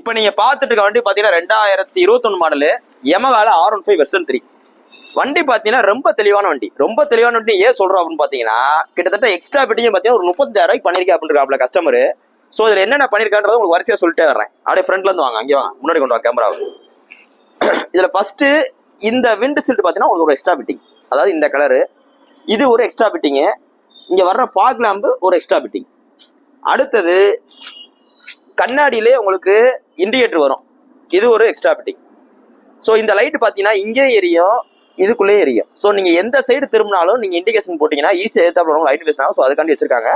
இப்போ நீங்க பார்த்துட்டு இருக்க வண்டி பாத்தீங்கன்னா 2021 மாடலு யமஹால R15 வெர்ஷன் 3 வண்டி பாத்தீங்கன்னா ரொம்ப தெளிவான வண்டி ஏன் சொல்றோம் அப்படின்னு பாத்தீங்கன்னா கிட்டத்தட்ட எக்ஸ்ட்ரா பிட்டிங் பாத்தீங்கன்னா ஒரு 35,000 ரூபாய்க்கு பண்ணிருக்கா அப்படின்றாப்ல கஸ்டமர். ஸோ இதுல என்னென்ன பண்ணிருக்கான்றதை உங்களுக்கு வரிசையா சொல்லிட்டே வர்றேன். அப்படியே ஃப்ரண்ட்ல இருந்து வாங்க, அங்கே வாங்க, முன்னாடி கொண்டு வாங்க கேமராவை. இதுல ஃபர்ஸ்ட் இந்த விண்ட் சீல்ட் பாத்தீங்கன்னா உங்களுக்கு ஒரு எக்ஸ்ட்ரா பிட்டிங், அதாவது இந்த கலரு இது ஒரு எக்ஸ்ட்ரா பிட்டிங்கு. இங்க வர்ற ஃபாக் லேம்பு ஒரு எக்ஸ்ட்ரா பிட்டிங். அடுத்தது கண்ணாடியிலே உங்களுக்கு இண்டிகேட்டர் வரும், இது ஒரு எக்ஸ்ட்ரா பிட்டிங். ஸோ இந்த லைட் பார்த்தீங்கன்னா இங்கே எரியும், இதுக்குள்ளே எரியும். ஸோ நீங்கள் எந்த சைடு திரும்பினாலும் நீங்கள் இண்டிகேஷன் போட்டிங்கன்னா ஈஸியாக எடுத்தாப்புல லைட் வேஸ்ட் ஆகும். ஸோ அதுக்காண்டி வச்சிருக்காங்க.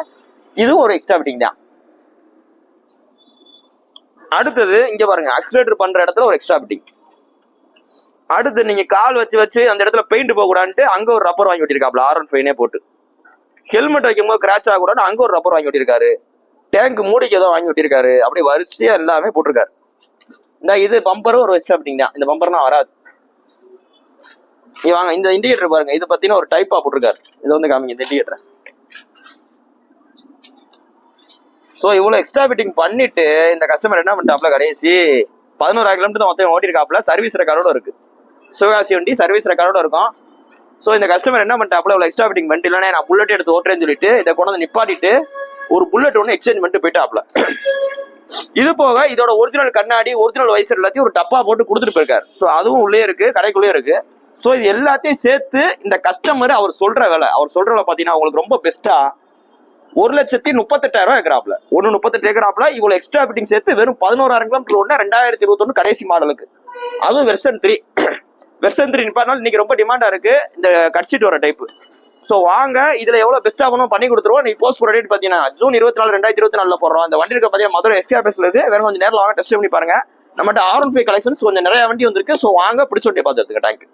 இதுவும் ஒரு எக்ஸ்ட்ரா பிட்டிங் தான். அடுத்தது இங்கே பாருங்க, ஆக்சிலேட்டர் பண்ணுற இடத்துல ஒரு எக்ஸ்ட்ரா பிட்டிங். அடுத்து நீங்கள் கால் வச்சு அந்த இடத்துல பெயிண்ட் போகக்கூடாதுன்ட்டு அங்கே ஒரு ரப்பர் வாங்கி விட்டிருக்காப்ல R15 போட்டு. ஹெல்மெட் வைக்கும்போது கிராச் ஆகக்கூடாது, அங்கே ஒரு ரப்பர் வாங்கி விட்டிருக்காரு. டேங்க் மூடிக்கு ஏதோ வாங்கி விட்டிருக்காரு. அப்படியே வரிசையா எல்லாமே போட்டிருக்காரு. இந்த இது பம்பரும் ஒரு எக்ஸ்ட்ரா பிட்டிங் தான். இந்த பம்பர்லாம் வராது. வாங்க, இந்த இண்டிகேட்டர் பாருங்க, இது பார்த்தீங்கன்னா ஒரு டைப்பா போட்டிருக்காரு. இது வந்து காமிங்க இந்த இண்டிகேட்டர். ஸோ இவ்வளோ எக்ஸ்ட்ரா பிட்டிங் பண்ணிட்டு இந்த கஸ்டமர் என்ன பண்ணிட்டாப்ல, கடைசி 11,000 கிலோமீட்டர் தான் மொத்தம் ஓட்டிருக்காப்ல. சர்வீஸ் ரெக்கார்டோட இருக்கு, சிவகாசி வண்டி சர்வீஸ் ரெக்கார்டோட இருக்கும். ஸோ இந்த கஸ்டமர் என்ன பண்ணிட்டாப்ல, இவ்வளோ எக்ஸ்ட்ரா பிட்டிங் பண்ணிட்டு இல்லைன்னா நான் புல்லட் எடுத்து ஓட்டுறேன்னு சொல்லிட்டு இதை கொண்டு வந்து நிப்பாட்டிட்டு ஒரு புல்லட் ஒன்று எக்ஸ்சேஞ்ச் பண்ணிட்டு போயிட்டாப்ல. இது போக இதோட ஒரிஜினல் கண்ணாடி, ஒரிஜினல் வைசர் எல்லாத்தையும் ஒரு டப்பா போட்டு கொடுத்துட்டு போயிருக்காரு. ஸோ அதுவும் உள்ளே இருக்கு, கடைக்குள்ளே இருக்கு. ஸோ இது எல்லாத்தையும் சேர்த்து இந்த கஸ்டமர் அவர் சொல்ற வேலை பார்த்தீங்கன்னா உங்களுக்கு ரொம்ப பெஸ்டா 1,38,000 இருக்கிறாப்ல. 1,38 இருக்கிறாப்ல. இவ்வளவு எக்ஸ்ட்ரா பிட்டிங் சேர்த்து வெறும் 11,000 கிலோமீட்டர் ஓடுனா 2021 கடைசி மாடலுக்கு, அதுவும் வெர்ஷன் 3. வெர்ஷன் 3 நிப்பாட்டினாலும் இன்னைக்கு ரொம்ப டிமாண்டா இருக்கு இந்த கட் சீட் வர டைப். ஸோ வாங்க, இதுல எவ்வளவு பெஸ்டா பண்ணி கொடுத்துருவோம். நீ போஸ்ட் போற டேட் பாத்தீங்கன்னா ஜூன் 24, 2024 போடுறோம். அந்த வண்டி இருக்க பாத்தீங்கன்னா மதுரை SKRS இருக்கு. வேற கொஞ்சம் நேரில் வாங்க, டெஸ்ட் பண்ணி பாருங்க. நம்மகிட்ட R15 கலெக்ஷன்ஸ் கொஞ்சம் நிறைய வண்டி வந்திருக்கு. ஸோ வாங்க, பிடிச்ச வண்டியை பார்த்து எடுத்துக்க. தேங்க்யூ.